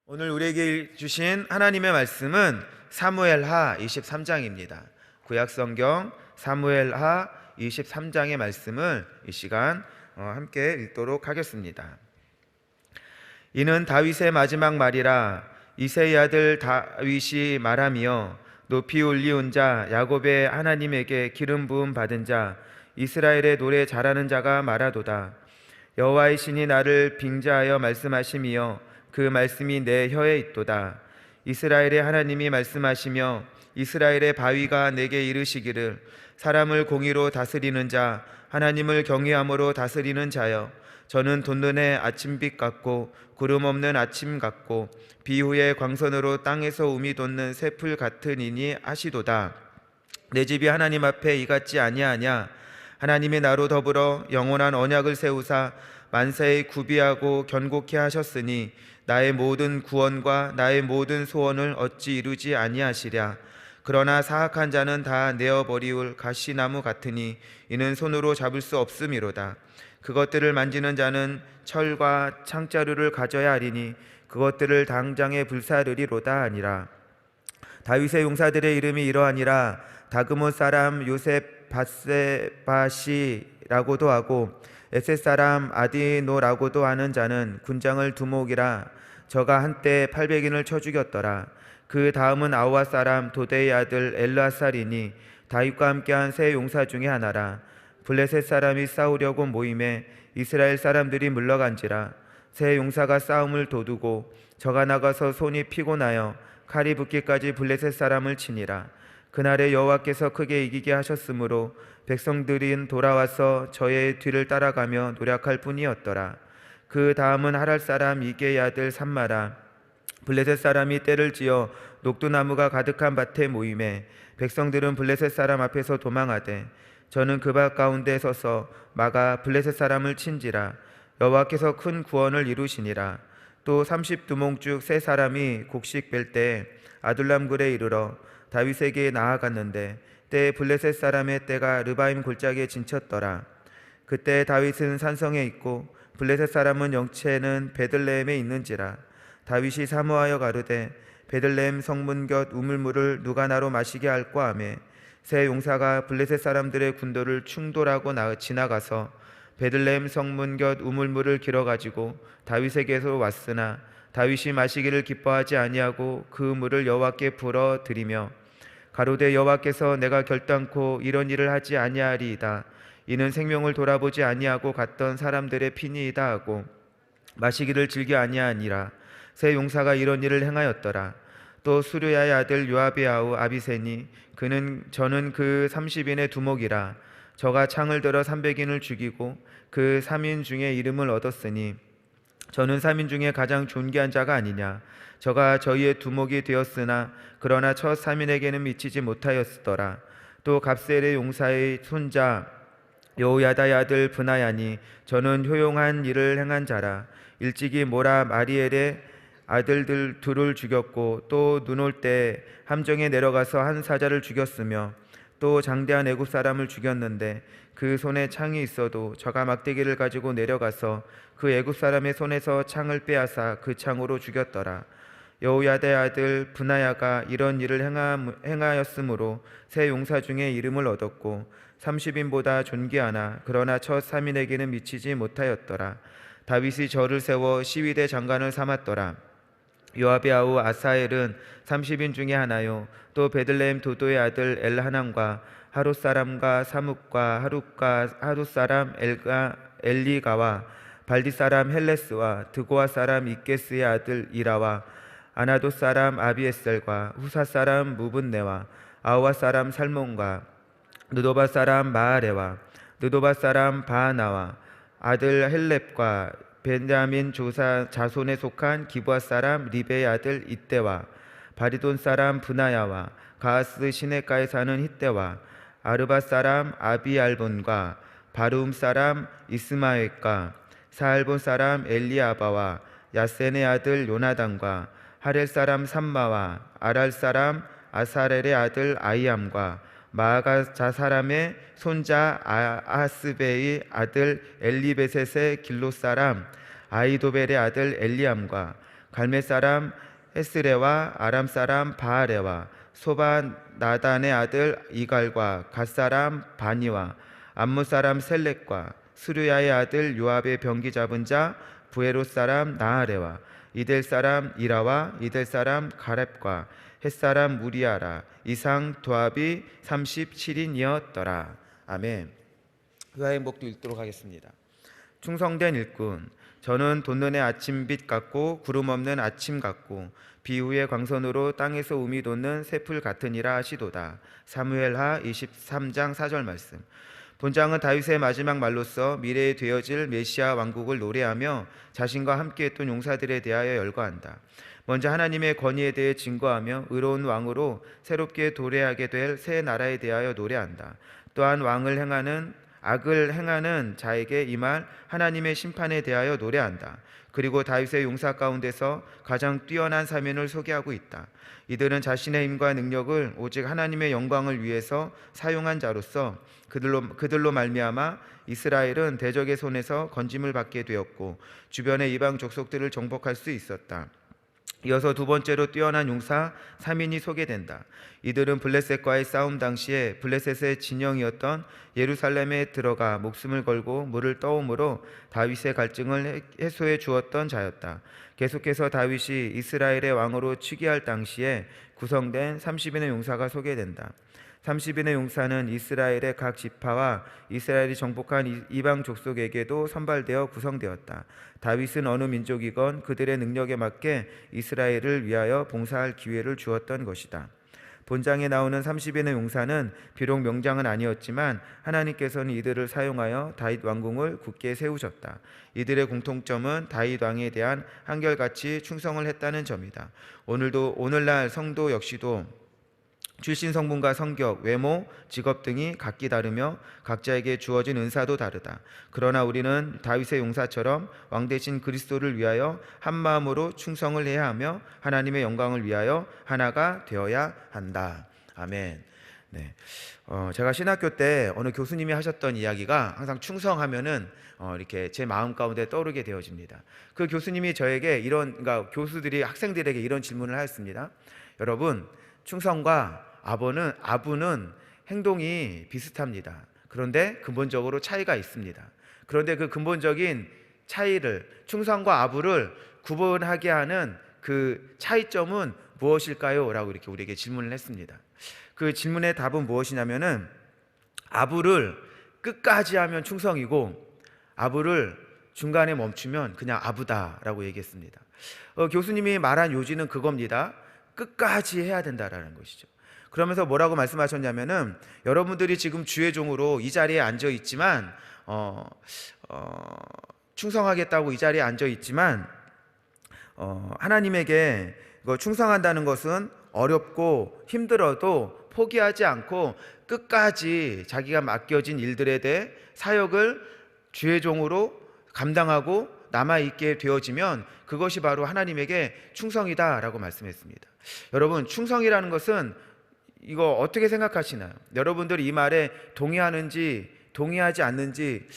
오늘 우리에게 주신 하나님의 말씀은 사무엘하 23장입니다. 구약성경 사무엘하 23장의 말씀을 이 시간 함께 읽도록 하겠습니다. 이는 다윗의 마지막 말이라. 이새의 아들 다윗이 말하며 높이 올리운 자 야곱의 하나님에게 기름 부음 받은 자 이스라엘의 노래 잘하는 자가 말하도다. 여호와의 신이 나를 빙자하여 말씀하심이여 그 말씀이 내 혀에 있도다. 이스라엘의 하나님이 말씀하시며 이스라엘의 바위가 내게 이르시기를 사람을 공의로 다스리는 자 하나님을 경외함으로 다스리는 자여 저는 돋는의 아침빛 같고 구름 없는 아침 같고 비후의 광선으로 땅에서 우미 돋는 새풀 같은 이니 하시도다. 내 집이 하나님 앞에 이같지 아니하냐. 하나님이 나로 더불어 영원한 언약을 세우사 만사에 구비하고 견고케 하셨으니 나의 모든 구원과 나의 모든 소원을 어찌 이루지 아니하시랴. 그러나 사악한 자는 다 내어버리울 가시나무 같으니 이는 손으로 잡을 수 없음이로다. 그것들을 만지는 자는 철과 창자루를 가져야 하리니 그것들을 당장에 불사르리로다 하니라. 다윗의 용사들의 이름이 이러하니라. 다그못 사람 요셉 바세바시라고도 하고 에셋 사람 아디노라고도 하는 자는 군장을 두목이라. 저가 한때 800인을 쳐 죽였더라. 그 다음은 아우아 사람 도대의 아들 엘르아살이니 다윗과 함께한 세 용사 중에 하나라. 블레셋 사람이 싸우려고 모임에 이스라엘 사람들이 물러간지라. 세 용사가 싸움을 도두고 저가 나가서 손이 피곤하여 칼이 붙기까지 블레셋 사람을 치니라. 그날에 여호와께서 크게 이기게 하셨으므로 백성들은 돌아와서 저의 뒤를 따라가며 노력할 뿐이었더라. 그 다음은 하랄 사람 이게의 아들 삼마라. 블레셋 사람이 떼를 지어 녹두나무가 가득한 밭에 모임에 백성들은 블레셋 사람 앞에서 도망하되 저는 그 밭 가운데 서서 막아 블레셋 사람을 친지라. 여호와께서 큰 구원을 이루시니라. 또 30두몽 세 사람이 곡식 뺄 때 아둘람굴에 이르러 다윗에게 나아갔는데 때에 블레셋 사람의 떼가 르바임 골짜기에 진쳤더라. 그때 다윗은 산성에 있고 블레셋 사람은 영체는 베들레헴에 있는지라. 다윗이 사모하여 가르되 베들레헴 성문 곁 우물물을 누가 나로 마시게 할까 하매 세 용사가 블레셋 사람들의 군도를 충돌하고 지나가서 베들레헴 성문 곁 우물물을 길어가지고 다윗에게서 왔으나 다윗이 마시기를 기뻐하지 아니하고 그 물을 여호와께 불어 드리며 가로되 여호와께서 내가 결단코 이런 일을 하지 아니하리이다. 이는 생명을 돌아보지 아니하고 갔던 사람들의 피니이다 하고 마시기를 즐겨 아니하니라. 세 용사가 이런 일을 행하였더라. 또 수르야의 아들 요압의 아우 아비세니 저는 그 30인의 두목이라. 저가 창을 들어 300인을 죽이고 그 3인 중에 이름을 얻었으니 저는 3인 중에 가장 존귀한 자가 아니냐. 저가 저희의 두목이 되었으나 그러나 첫 3인에게는 미치지 못하였더라. 또 갑셀의 용사의 손자 여호야다의 아들 브나야니 저는 효용한 일을 행한 자라. 일찍이 모라 마리엘의 아들들 둘을 죽였고 또 눈 올 때 함정에 내려가서 한 사자를 죽였으며 또 장대한 애굽 사람을 죽였는데 그 손에 창이 있어도 저가 막대기를 가지고 내려가서 그 애굽 사람의 손에서 창을 빼앗아 그 창으로 죽였더라. 여호야다의 아들 브나야가 이런 일을 행하였으므로 세 용사 중에 이름을 얻었고 30인보다 존귀하나 그러나 첫 3인에게는 미치지 못하였더라. 다윗이 저를 세워 시위대 장관을 삼았더라. 요압의 아우 아사엘은 30인 중에 하나요. 또 베들레헴 도도의 아들 엘하난과 하룻 사람과 사뭇과 하룻 사람 엘리가와 발디 사람 헬레스와 드고아 사람 이게스의 아들 이라와 아나돗 사람 아비에셀과 후사 사람 무분네와 아우아 사람 살몬과 느도바 사람 마아레와 느도바 사람 바하나와 아들 헬렙과 벤자민 자손에 속한 기브아 사람 리베의 아들 이때와 바리돈 사람 브나야와 가하스 시내가에 사는 히때와 아르바 사람 아비알본과 바르움 사람 이스마엘과 사알본 사람 엘리아바와 야센의 아들 요나단과 하렐 사람 삼마와 아랄 사람 아사렐의 아들 아이암과 마아가 사람의 손자 아하스베의 아들 엘리베셋의 길롯 사람 아이도벨의 아들 엘리암과 갈멜 사람 헤스레와 아람 사람 바하레와 소바 나단의 아들 이갈과 갓 사람 바니와 암무 사람 셀렉과 수르야의 아들 요압의 병기 잡은 자 부에롯 사람 나하레와 이델 사람 이라와 이델 사람 가렙과 헷 사람 무리아라. 이상 도합이 37인이었더라. 아멘. 의아의 목도 읽도록 하겠습니다. 충성된 일꾼, 저는 돋는 해 아침빛 같고 구름 없는 아침 같고 비후의 광선으로 땅에서 우미 돋는 새풀 같으니라 하시도다. 사무엘하 23장 4절 말씀. 본장은 다윗의 마지막 말로써 미래에 되어질 메시아 왕국을 노래하며 자신과 함께했던 용사들에 대하여 열거한다. 먼저 하나님의 권위에 대해 증거하며 의로운 왕으로 새롭게 도래하게 될 새 나라에 대하여 노래한다. 또한 악을 행하는 자에게 임할 하나님의 심판에 대하여 노래한다. 그리고 다윗의 용사 가운데서 가장 뛰어난 사면을 소개하고 있다. 이들은 자신의 힘과 능력을 오직 하나님의 영광을 위해서 사용한 자로서 그들로 말미암아 이스라엘은 대적의 손에서 건짐을 받게 되었고 주변의 이방 족속들을 정복할 수 있었다. 이어서 두 번째로 뛰어난 용사 3인이 소개된다. 이들은 블레셋과의 싸움 당시에 블레셋의 진영이었던 예루살렘에 들어가 목숨을 걸고 물을 떠옴으로 다윗의 갈증을 해소해 주었던 자였다. 계속해서 다윗이 이스라엘의 왕으로 즉위할 당시에 구성된 30인의 용사가 소개된다. 30인의 용사는 이스라엘의 각 지파와 이스라엘이 정복한 이방 족속에게도 선발되어 구성되었다. 다윗은 어느 민족이건 그들의 능력에 맞게 이스라엘을 위하여 봉사할 기회를 주었던 것이다. 본장에 나오는 30인의 용사는 비록 명장은 아니었지만 하나님께서는 이들을 사용하여 다윗 왕궁을 굳게 세우셨다. 이들의 공통점은 다윗 왕에 대한 한결같이 충성을 했다는 점이다. 오늘날 성도 역시도 출신 성분과 성격, 외모, 직업 등이 각기 다르며 각자에게 주어진 은사도 다르다. 그러나 우리는 다윗의 용사처럼 왕 대신 그리스도를 위하여 한 마음으로 충성을 해야 하며 하나님의 영광을 위하여 하나가 되어야 한다. 아멘. 네. 제가 신학교 때 어느 교수님이 하셨던 이야기가 항상 충성하면은 이렇게 제 마음 가운데 떠오르게 되어집니다. 그 교수님이 저에게 그러니까 교수들이 학생들에게 이런 질문을 하였습니다. 여러분, 충성과 아부는 행동이 비슷합니다. 그런데 근본적으로 차이가 있습니다. 그런데 그 근본적인 차이를, 충성과 아부를 구분하게 하는 그 차이점은 무엇일까요? 라고 이렇게 우리에게 질문을 했습니다. 그 질문의 답은 무엇이냐면은 아부를 끝까지 하면 충성이고 아부를 중간에 멈추면 그냥 아부다라고 얘기했습니다. 교수님이 말한 요지는 그겁니다. 끝까지 해야 된다라는 것이죠. 그러면서 뭐라고 말씀하셨냐면은 여러분들이 지금 주의 종으로 이 자리에 앉아 있지만 충성하겠다고 이 자리에 앉아 있지만 하나님에게 충성한다는 것은 어렵고 힘들어도 포기하지 않고 끝까지 자기가 맡겨진 일들에 대해 사역을 주의 종으로 감당하고 남아있게 되어지면 그것이 바로 하나님에게 충성이다라고 말씀했습니다. 여러분, 충성이라는 것은 이거 어떻게 생각하시나요? 여러분들이 이 말에 동의하는지 동의하지 않는지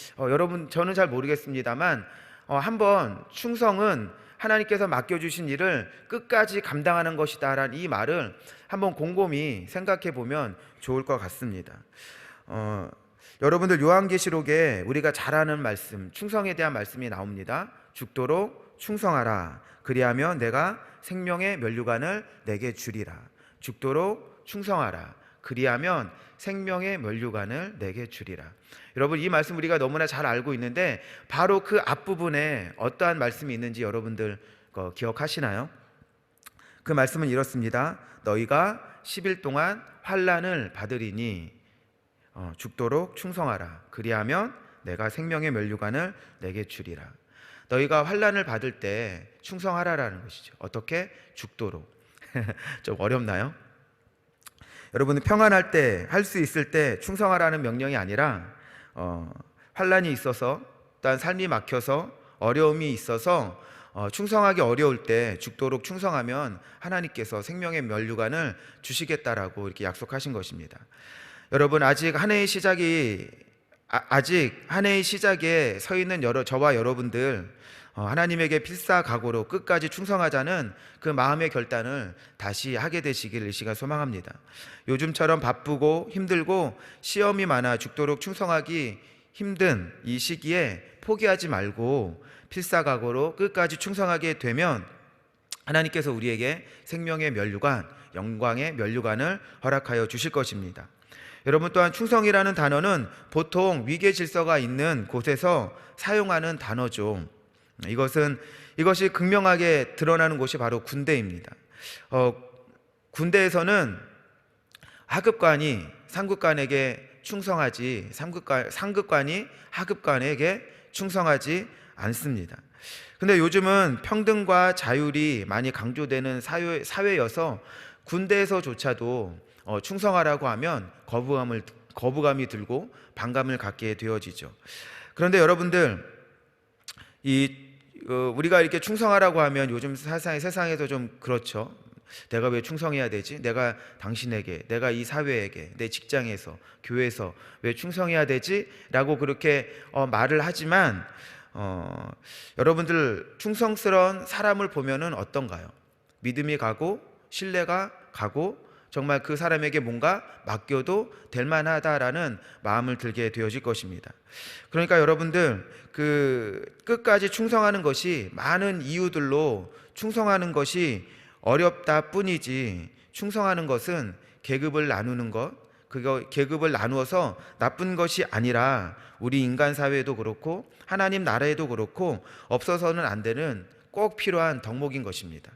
저는 잘 모르겠습니다만 한번 충성은 하나님께서 맡겨주신 일을 끝까지 감당하는 것이다 라는 이 말을 한번 곰곰이 생각해 보면 좋을 것 같습니다. 여러분들 요한계시록에 우리가 잘 아는 말씀, 충성에 대한 말씀이 나옵니다. 죽도록 충성하라. 그리하면 내가 생명의 면류관을 내게 주리라. 죽도록 충성하라. 그리하면 생명의 면류관을 내게 주리라. 여러분, 이 말씀 우리가 너무나 잘 알고 있는데 바로 그 앞부분에 어떠한 말씀이 있는지 여러분들 기억하시나요? 그 말씀은 이렇습니다. 너희가 10일 동안 환난을 받으리니 죽도록 충성하라. 그리하면 내가 생명의 면류관을 내게 주리라. 너희가 환난을 받을 때 충성하라라는 것이죠. 어떻게? 죽도록. 좀 어렵나요? 여러분, 평안할 때, 할 수 있을 때 충성하라는 명령이 아니라 환난이 있어서, 또한 삶이 막혀서, 어려움이 있어서 충성하기 어려울 때 죽도록 충성하면 하나님께서 생명의 면류관을 주시겠다라고 이렇게 약속하신 것입니다. 여러분, 아직 한 해의 시작에 서 있는 저와 여러분들, 하나님에게 필사각오로 끝까지 충성하자는 그 마음의 결단을 다시 하게 되시기를 이 시간 소망합니다. 요즘처럼 바쁘고 힘들고 시험이 많아 죽도록 충성하기 힘든 이 시기에 포기하지 말고 필사각오로 끝까지 충성하게 되면 하나님께서 우리에게 생명의 면류관, 영광의 면류관을 허락하여 주실 것입니다. 여러분, 또한 충성이라는 단어는 보통 위계 질서가 있는 곳에서 사용하는 단어죠. 이것이 극명하게 드러나는 곳이 바로 군대입니다. 군대에서는 하급관이 상급관에게 충성하지 상급관이 하급관에게 충성하지 않습니다. 근데 요즘은 평등과 자율이 많이 강조되는 사회여서 군대에서조차도 충성하라고 하면 거부감이 들고 반감을 갖게 되어지죠. 그런데 여러분들, 우리가 이렇게 충성하라고 하면 요즘 세상에서 좀 그렇죠. 내가 왜 충성해야 되지? 내가 당신에게, 내가 이 사회에게, 내 직장에서, 교회에서 왜 충성해야 되지? 라고 그렇게 말을 하지만 여러분들, 충성스러운 사람을 보면은 어떤가요? 믿음이 가고 신뢰가 가고 정말 그 사람에게 뭔가 맡겨도 될 만하다라는 마음을 들게 되어질 것입니다. 그러니까 여러분들, 끝까지 충성하는 것이 많은 이유들로 충성하는 것이 어렵다 뿐이지, 충성하는 것은 계급을 나누는 것, 계급을 나누어서 나쁜 것이 아니라 우리 인간 사회에도 그렇고 하나님 나라에도 그렇고 없어서는 안 되는 꼭 필요한 덕목인 것입니다.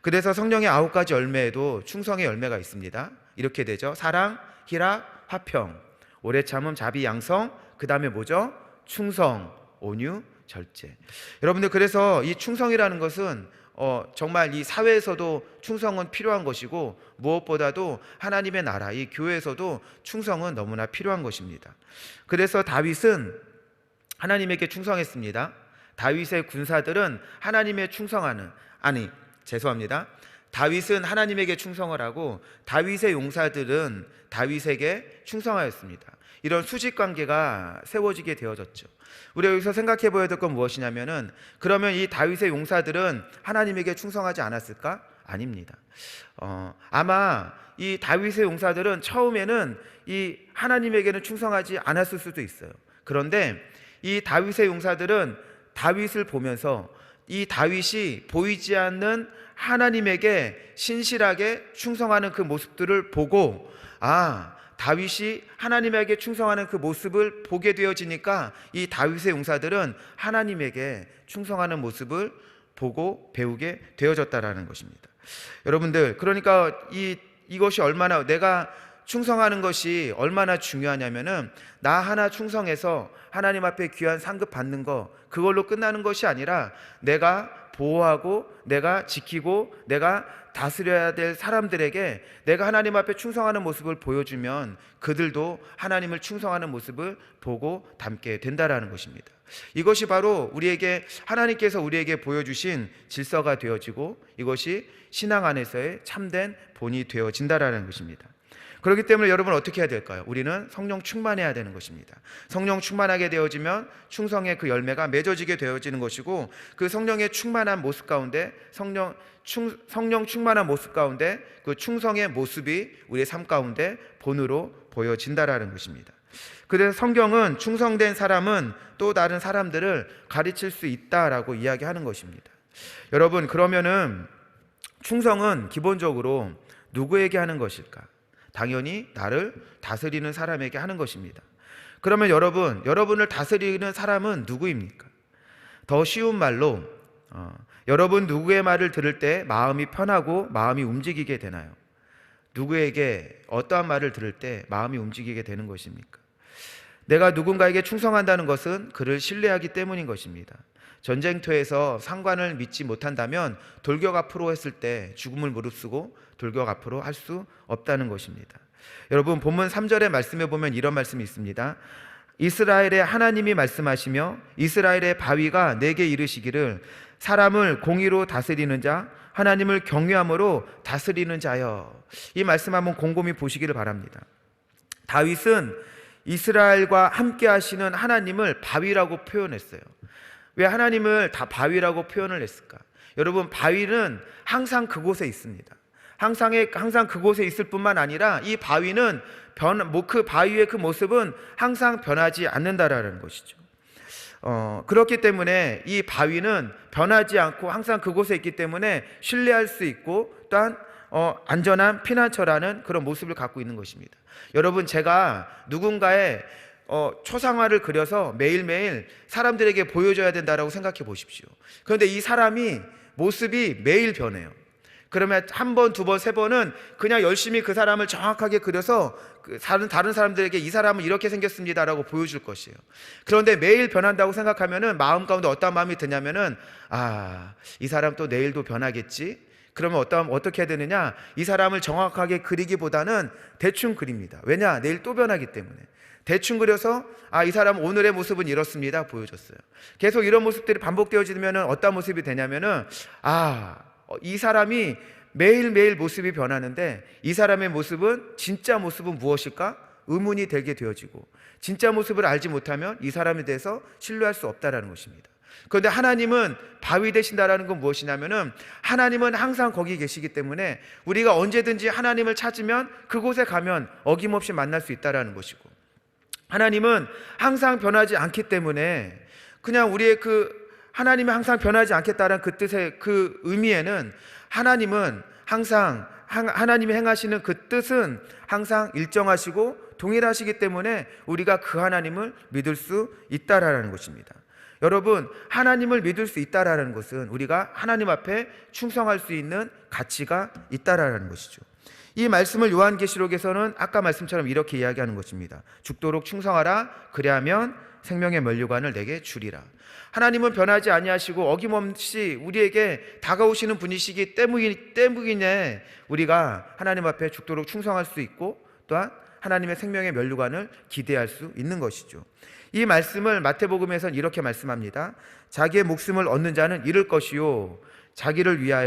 그래서 성령의 9가지 열매에도 충성의 열매가 있습니다. 이렇게 되죠. 사랑, 희락, 화평, 오래 참음, 자비, 양성, 그 다음에 뭐죠? 충성, 온유, 절제. 여러분들, 그래서 이 충성이라는 것은 정말 이 사회에서도 충성은 필요한 것이고 무엇보다도 하나님의 나라, 이 교회에서도 충성은 너무나 필요한 것입니다. 그래서 다윗은 하나님에게 충성했습니다. 다윗의 군사들은 다윗은 하나님에게 충성을 하고 다윗의 용사들은 다윗에게 충성하였습니다. 이런 수직 관계가 세워지게 되어졌죠. 우리가 여기서 생각해 보아야 될 건 무엇이냐면은, 그러면 이 다윗의 용사들은 하나님에게 충성하지 않았을까? 아닙니다. 아마 이 다윗의 용사들은 처음에는 이 하나님에게는 충성하지 않았을 수도 있어요. 그런데 이 다윗의 용사들은 다윗을 보면서 이 다윗이 보이지 않는 하나님에게 신실하게 충성하는 그 모습들을 보고, 다윗이 하나님에게 충성하는 그 모습을 보게 되어지니까 이 다윗의 용사들은 하나님에게 충성하는 모습을 보고 배우게 되어졌다라는 것입니다. 여러분들, 그러니까 이것이 얼마나, 내가 충성하는 것이 얼마나 중요하냐면은, 나 하나 충성해서 하나님 앞에 귀한 상급 받는 거, 그걸로 끝나는 것이 아니라 내가 보호하고 내가 지키고 내가 다스려야 될 사람들에게 내가 하나님 앞에 충성하는 모습을 보여주면 그들도 하나님을 충성하는 모습을 보고 닮게 된다라는 것입니다. 이것이 바로 하나님께서 우리에게 보여주신 질서가 되어지고, 이것이 신앙 안에서의 참된 본이 되어진다라는 것입니다. 그렇기 때문에 여러분, 어떻게 해야 될까요? 우리는 성령 충만해야 되는 것입니다. 성령 충만하게 되어지면 충성의 그 열매가 맺어지게 되어지는 것이고, 그 성령의 충만한 모습 가운데, 성령 충만한 모습 가운데 그 충성의 모습이 우리의 삶 가운데 본으로 보여진다라는 것입니다. 그래서 성경은 충성된 사람은 또 다른 사람들을 가르칠 수 있다라고 이야기하는 것입니다. 여러분, 그러면은 충성은 기본적으로 누구에게 하는 것일까? 당연히 나를 다스리는 사람에게 하는 것입니다. 그러면 여러분을 다스리는 사람은 누구입니까? 더 쉬운 말로, 여러분 누구의 말을 들을 때 마음이 편하고 마음이 움직이게 되나요? 누구에게 어떠한 말을 들을 때 마음이 움직이게 되는 것입니까? 내가 누군가에게 충성한다는 것은 그를 신뢰하기 때문인 것입니다. 전쟁터에서 상관을 믿지 못한다면 돌격 앞으로 했을 때 죽음을 무릅쓰고 돌격 앞으로 할 수 없다는 것입니다. 여러분, 본문 3절의 말씀에 보면 이런 말씀이 있습니다. 이스라엘의 하나님이 말씀하시며 이스라엘의 바위가 내게 이르시기를, 사람을 공의로 다스리는 자, 하나님을 경외함으로 다스리는 자여. 이 말씀 한번 곰곰이 보시기를 바랍니다. 다윗은 이스라엘과 함께 하시는 하나님을 바위라고 표현했어요. 왜 하나님을 다 바위라고 표현을 했을까? 여러분, 바위는 항상 그곳에 있습니다. 항상 그곳에 있을 뿐만 아니라 이 바위는 그 바위의 그 모습은 항상 변하지 않는다라는 것이죠. 그렇기 때문에 이 바위는 변하지 않고 항상 그곳에 있기 때문에 신뢰할 수 있고, 또한 안전한 피난처라는 그런 모습을 갖고 있는 것입니다. 여러분, 제가 누군가의 초상화를 그려서 매일매일 사람들에게 보여줘야 된다라고 생각해 보십시오. 그런데 이 사람이 모습이 매일 변해요. 그러면 한 번, 두 번, 세 번은 그냥 열심히 그 사람을 정확하게 그려서 다른 사람들에게 이 사람은 이렇게 생겼습니다라고 보여줄 것이에요. 그런데 매일 변한다고 생각하면은 마음 가운데 어떤 마음이 드냐면은, 이 사람 또 내일도 변하겠지. 그러면 어떻게 해야 되느냐? 이 사람을 정확하게 그리기보다는 대충 그립니다. 왜냐? 내일 또 변하기 때문에. 대충 그려서 이 사람 오늘의 모습은 이렇습니다 보여줬어요. 계속 이런 모습들이 반복되어지면 어떤 모습이 되냐면은, 이 사람이 매일매일 모습이 변하는데 이 사람의 모습은, 진짜 모습은 무엇일까? 의문이 되게 되어지고, 진짜 모습을 알지 못하면 이 사람에 대해서 신뢰할 수 없다라는 것입니다. 그런데 하나님은 바위 되신다라는 건 무엇이냐면은, 하나님은 항상 거기 계시기 때문에 우리가 언제든지 하나님을 찾으면 그곳에 가면 어김없이 만날 수 있다라는 것이고, 하나님은 항상 변하지 않기 때문에 그냥 우리의 하나님이 항상 변하지 않겠다는 그 뜻의 그 의미에는, 하나님이 행하시는 그 뜻은 항상 일정하시고 동일하시기 때문에 우리가 그 하나님을 믿을 수 있다라는 것입니다. 여러분, 하나님을 믿을 수 있다라는 것은 우리가 하나님 앞에 충성할 수 있는 가치가 있다라는 것이죠. 이 말씀을 요한계시록에서는 아까 말씀처럼 이렇게 이야기하는 것입니다. 죽도록 충성하라. 그리하면 생명의 면류관을 내게 주리라. 하나님은 변하지 아니하시고 어김없이 우리에게 다가오시는 분이시기 때문에 우리가 하나님 앞에 죽도록 충성할 수 있고, 또한 하나님의 생명의 면류관을 기대할 수 있는 것이죠. 이 말씀을 마태복음에서는 이렇게 말씀합니다. 자기의 목숨을 얻는 자는 잃을 것이요,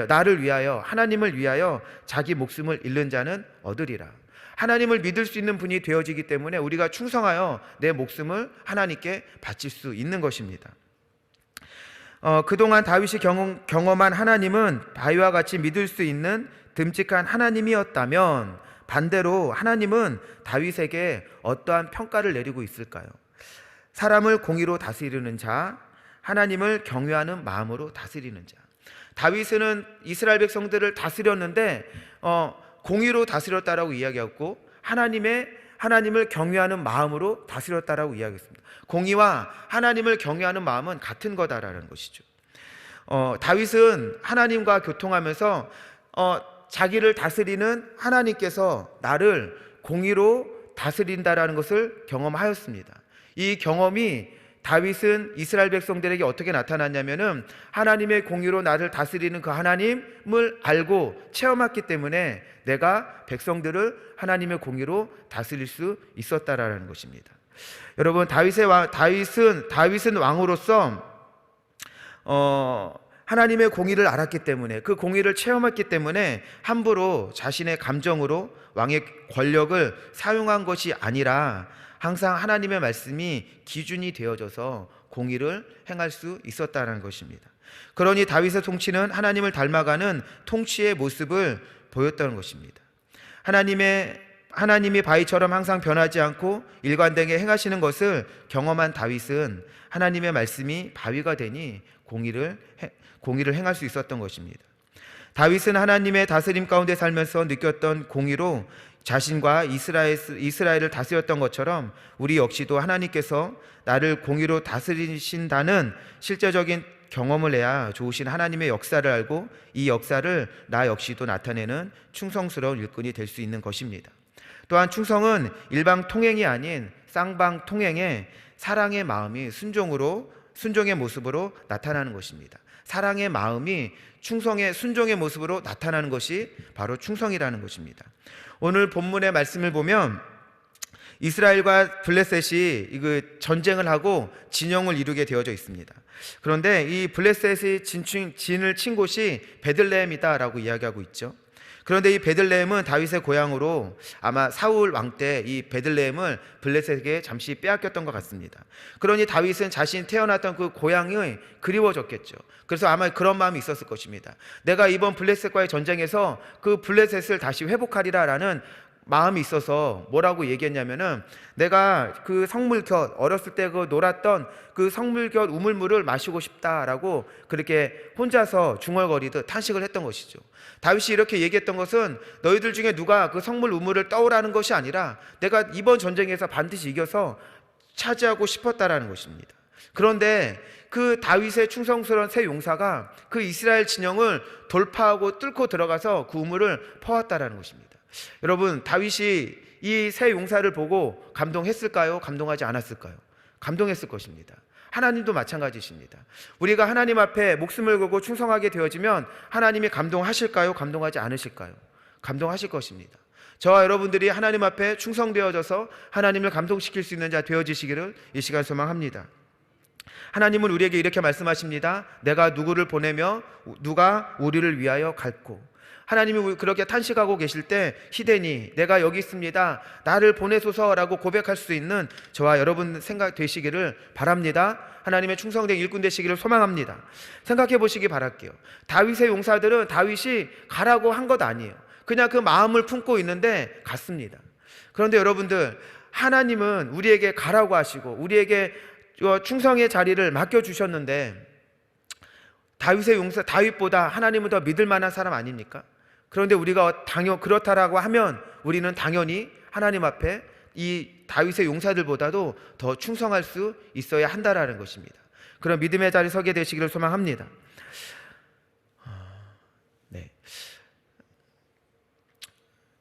나를 위하여, 하나님을 위하여 자기 목숨을 잃는 자는 얻으리라. 하나님을 믿을 수 있는 분이 되어지기 때문에 우리가 충성하여 내 목숨을 하나님께 바칠 수 있는 것입니다. 그동안 다윗이 경험한 하나님은 바위와 같이 믿을 수 있는 듬직한 하나님이었다면, 반대로 하나님은 다윗에게 어떠한 평가를 내리고 있을까요? 사람을 공의로 다스리는 자, 하나님을 경외하는 마음으로 다스리는 자. 다윗은 이스라엘 백성들을 다스렸는데 공의로 다스렸다라고 이야기했고, 하나님을 경외하는 마음으로 다스렸다라고 이야기했습니다. 공의와 하나님을 경외하는 마음은 같은 거다라는 것이죠. 다윗은 하나님과 교통하면서 자기를 다스리는 하나님께서 나를 공의로 다스린다라는 것을 경험하였습니다. 이 경험이 다윗은 이스라엘 백성들에게 어떻게 나타났냐면은, 하나님의 공의로 나를 다스리는 그 하나님을 알고 체험했기 때문에 내가 백성들을 하나님의 공의로 다스릴 수 있었다라는 것입니다. 여러분, 다윗은 왕으로서 하나님의 공의를 알았기 때문에, 그 공의를 체험했기 때문에 함부로 자신의 감정으로 왕의 권력을 사용한 것이 아니라 항상 하나님의 말씀이 기준이 되어져서 공의를 행할 수 있었다는 것입니다. 그러니 다윗의 통치는 하나님을 닮아가는 통치의 모습을 보였다는 것입니다. 하나님이 바위처럼 항상 변하지 않고 일관되게 행하시는 것을 경험한 다윗은 하나님의 말씀이 바위가 되니 공의를 행할 수 있었던 것입니다. 다윗은 하나님의 다스림 가운데 살면서 느꼈던 공의로 자신과 이스라엘을 다스렸던 것처럼 우리 역시도 하나님께서 나를 공의로 다스리신다는 실제적인 경험을 해야 좋으신 하나님의 역사를 알고 이 역사를 나 역시도 나타내는 충성스러운 일꾼이 될 수 있는 것입니다. 또한 충성은 일방 통행이 아닌 쌍방 통행의 사랑의 마음이 순종의 모습으로 나타나는 것입니다. 사랑의 마음이 순종의 모습으로 나타나는 것이 바로 충성이라는 것입니다. 오늘 본문의 말씀을 보면 이스라엘과 블레셋이 전쟁을 하고 진영을 이루게 되어져 있습니다. 그런데 이 블레셋이 진을 친 곳이 베들레헴이다라고 이야기하고 있죠. 그런데 이 베들레헴은 다윗의 고향으로 아마 사울 왕 때 이 베들레헴을 블레셋에게 잠시 빼앗겼던 것 같습니다. 그러니 다윗은 자신이 태어났던 그 고향이 그리워졌겠죠. 그래서 아마 그런 마음이 있었을 것입니다. 내가 이번 블레셋과의 전쟁에서 그 블레셋을 다시 회복하리라 라는 마음이 있어서 뭐라고 얘기했냐면은, 내가 그 성물곁, 어렸을 때 그 놀았던 그 성물곁 우물물을 마시고 싶다라고 그렇게 혼자서 중얼거리듯 탄식을 했던 것이죠. 다윗이 이렇게 얘기했던 것은 너희들 중에 누가 그 성물 우물을 떠오라는 것이 아니라 내가 이번 전쟁에서 반드시 이겨서 차지하고 싶었다라는 것입니다. 그런데 그 다윗의 충성스러운 새 용사가 그 이스라엘 진영을 돌파하고 뚫고 들어가서 그 우물을 퍼왔다라는 것입니다. 여러분, 다윗이 이 새 용사를 보고 감동했을까요? 감동하지 않았을까요? 감동했을 것입니다. 하나님도 마찬가지십니다. 우리가 하나님 앞에 목숨을 걸고 충성하게 되어지면 하나님이 감동하실까요? 감동하지 않으실까요? 감동하실 것입니다. 저와 여러분들이 하나님 앞에 충성되어져서 하나님을 감동시킬 수 있는 자 되어지시기를 이 시간 소망합니다. 하나님은 우리에게 이렇게 말씀하십니다. 내가 누구를 보내며 누가 우리를 위하여 갈고. 하나님이 그렇게 탄식하고 계실 때 시대니 내가 여기 있습니다, 나를 보내소서라고 고백할 수 있는 저와 여러분 생각 되시기를 바랍니다. 하나님의 충성된 일꾼 되시기를 소망합니다. 생각해 보시기 바랄게요. 다윗의 용사들은 다윗이 가라고 한 것 아니에요. 그냥 그 마음을 품고 있는데 갔습니다. 그런데 여러분들, 하나님은 우리에게 가라고 하시고 우리에게 충성의 자리를 맡겨주셨는데, 다윗의 용사, 다윗보다 하나님은 더 믿을 만한 사람 아닙니까? 그런데 우리가 그렇다라고 하면 우리는 당연히 하나님 앞에 이 다윗의 용사들보다도 더 충성할 수 있어야 한다라는 것입니다. 그런 믿음의 자리에 서게 되시기를 소망합니다. 네.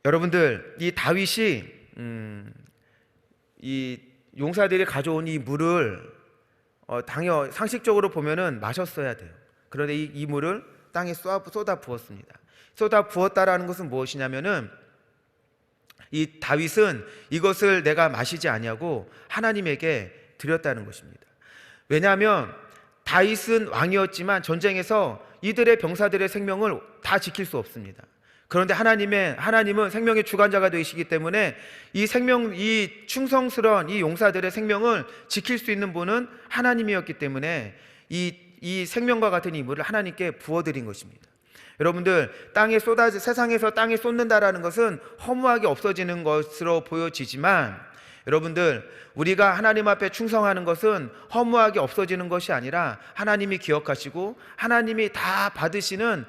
여러분들, 이 다윗이 이 용사들이 가져온 이 물을 상식적으로 보면은 마셨어야 돼요. 그런데 이 물을 땅에 쏟아 부었습니다. 쏟아 부었다라는 것은 무엇이냐면은, 이 다윗은 이것을 내가 마시지 아니하고 하나님에게 드렸다는 것입니다. 왜냐하면 다윗은 왕이었지만 전쟁에서 이들의 병사들의 생명을 다 지킬 수 없습니다. 그런데 하나님은 생명의 주관자가 되시기 때문에 이 충성스러운 이 용사들의 생명을 지킬 수 있는 분은 하나님이었기 때문에 이 생명과 같은 이 물을 하나님께 부어드린 것입니다. 여러분들, 세상에서 땅에 쏟는다라는 것은 허무하게 없어지는 것으로 보여지지만, 여러분들, 우리가 하나님 앞에 충성하는 것은 허무하게 없어지는 것이 아니라 하나님이 기억하시고 하나님이 다 받으시는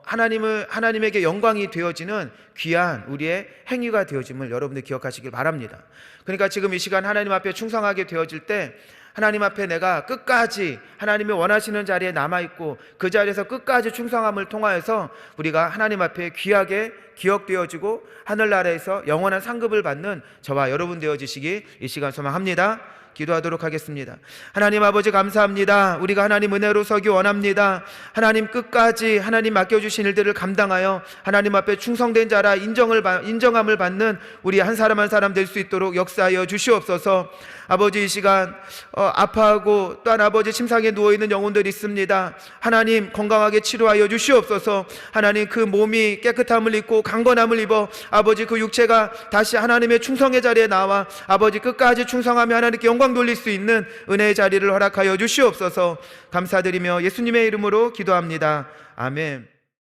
하나님에게 영광이 되어지는 귀한 우리의 행위가 되어짐을 여러분들 기억하시길 바랍니다. 그러니까 지금 이 시간 하나님 앞에 충성하게 되어질 때, 하나님 앞에 내가 끝까지 하나님이 원하시는 자리에 남아있고 그 자리에서 끝까지 충성함을 통하여서 우리가 하나님 앞에 귀하게 기억되어지고 하늘나라에서 영원한 상급을 받는 저와 여러분 되어지시기 이 시간 소망합니다. 기도하도록 하겠습니다. 하나님 아버지, 감사합니다. 우리가 하나님 은혜로 서기 원합니다. 하나님, 끝까지 하나님 맡겨주신 일들을 감당하여 하나님 앞에 충성된 자라 인정함을 받는 우리 한 사람 한 사람 될 수 있도록 역사하여 주시옵소서. 아버지, 이 시간 아파하고 또한 아버지 침상에 누워있는 영혼들이 있습니다. 하나님, 건강하게 치료하여 주시옵소서. 하나님, 그 몸이 깨끗함을 입고 강건함을 입어 아버지 그 육체가 다시 하나님의 충성의 자리에 나와 아버지 끝까지 충성하며 하나님께 영광 돌릴 수 있는 은혜의 자리를 허락하여 주시옵소서. 감사드리며 예수님의 이름으로 기도합니다. 아멘.